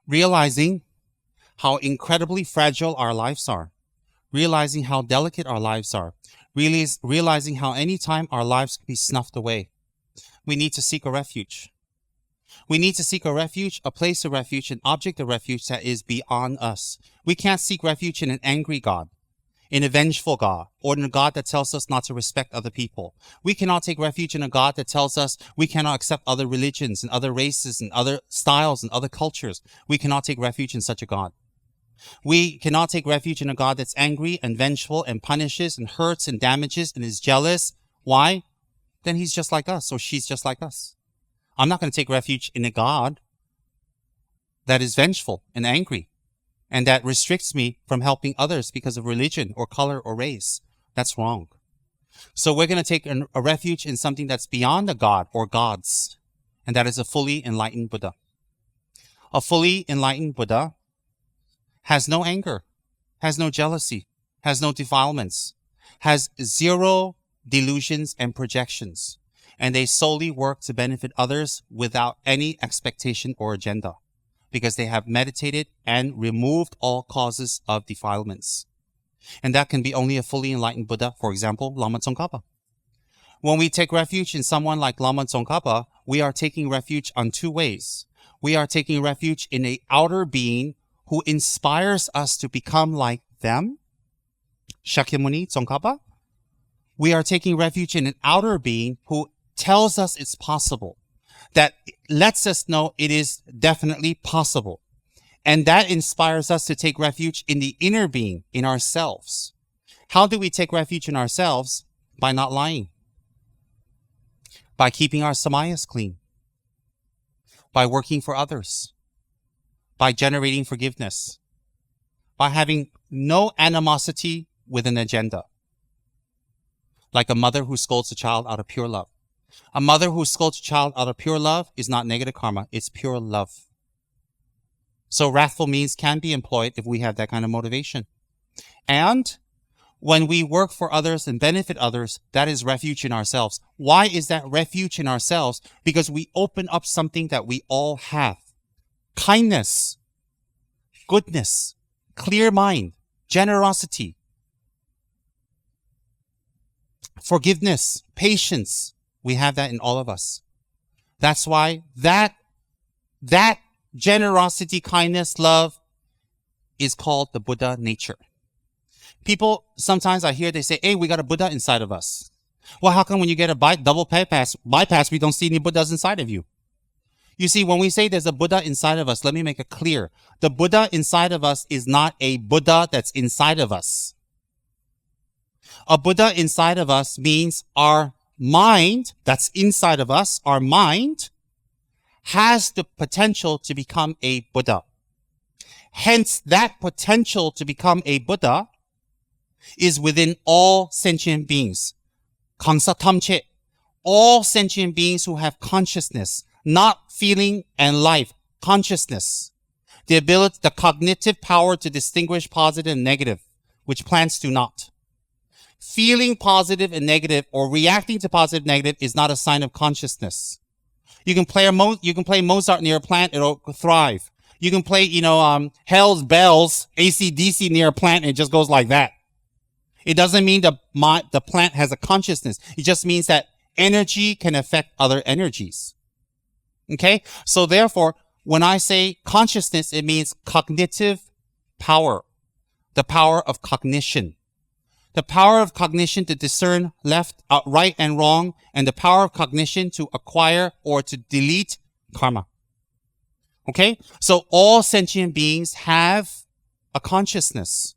realizing how incredibly fragile our lives are, realizing how delicate our lives are, realizing how anytime our lives can be snuffed away, we need to seek a refuge. We need to seek a refuge, a place of refuge, an object of refuge that is beyond us. We can't seek refuge in an angry God, in a vengeful God, or in a God that tells us not to respect other people. We cannot take refuge in a God that tells us we cannot accept other religions and other races and other styles and other cultures. We cannot take refuge in such a God. We cannot take refuge in a God that's angry and vengeful and punishes and hurts and damages and is jealous. Why? Then he's just like us, or she's just like us. I'm not going to take refuge in a God that is vengeful and angry and that restricts me from helping others because of religion or color or race. That's wrong. So we're going to take a refuge in something that's beyond a God or gods, and that is a fully enlightened Buddha. A fully enlightened Buddha has no anger, has no jealousy, has no defilements, has zero delusions and projections, and they solely work to benefit others without any expectation or agenda, because they have meditated and removed all causes of defilements. And that can be only a fully enlightened Buddha, for example, Lama Tsongkhapa. When we take refuge in someone like Lama Tsongkhapa, we are taking refuge on two ways. We are taking refuge in an outer being who inspires us to become like them, Shakyamuni Tsongkhapa. We are taking refuge in an outer being who tells us it's possible, that lets us know it is definitely possible. And that inspires us to take refuge in the inner being, in ourselves. How do we take refuge in ourselves? By not lying, by keeping our samayas clean, by working for others, by generating forgiveness, by having no animosity with an agenda. Like a mother who scolds a child out of pure love. A mother who scolds a child out of pure love is not negative karma, it's pure love. So wrathful means can be employed if we have that kind of motivation. And when we work for others and benefit others, that is refuge in ourselves. Why is that refuge in ourselves? Because we open up something that we all have. Kindness, goodness, clear mind, generosity, forgiveness, patience. We have that in all of us. That's why that generosity, kindness, love is called the Buddha nature. People, sometimes I hear they say, hey, we got a Buddha inside of us. Well, how come when you get a double bypass, we don't see any Buddhas inside of you? You see, when we say there's a Buddha inside of us, let me make it clear. The Buddha inside of us is not a Buddha that's inside of us. A Buddha inside of us means our mind that's inside of us, our mind, has the potential to become a Buddha. Hence, that potential to become a Buddha is within all sentient beings. Kangsa Tamche. All sentient beings who have consciousness, not feeling and life, consciousness. The ability, the cognitive power to distinguish positive and negative, which plants do not. Feeling positive and negative or reacting to positive and negative is not a sign of consciousness. You can play Mozart near a plant, it'll thrive. You can play, Hell's Bells, AC/DC near a plant, and it just goes like that. It doesn't mean the plant has a consciousness. It just means that energy can affect other energies. Okay? So therefore, when I say consciousness, it means cognitive power. The power of cognition. The power of cognition to discern left, right, and wrong, and the power of cognition to acquire or to delete karma. Okay? So all sentient beings have a consciousness.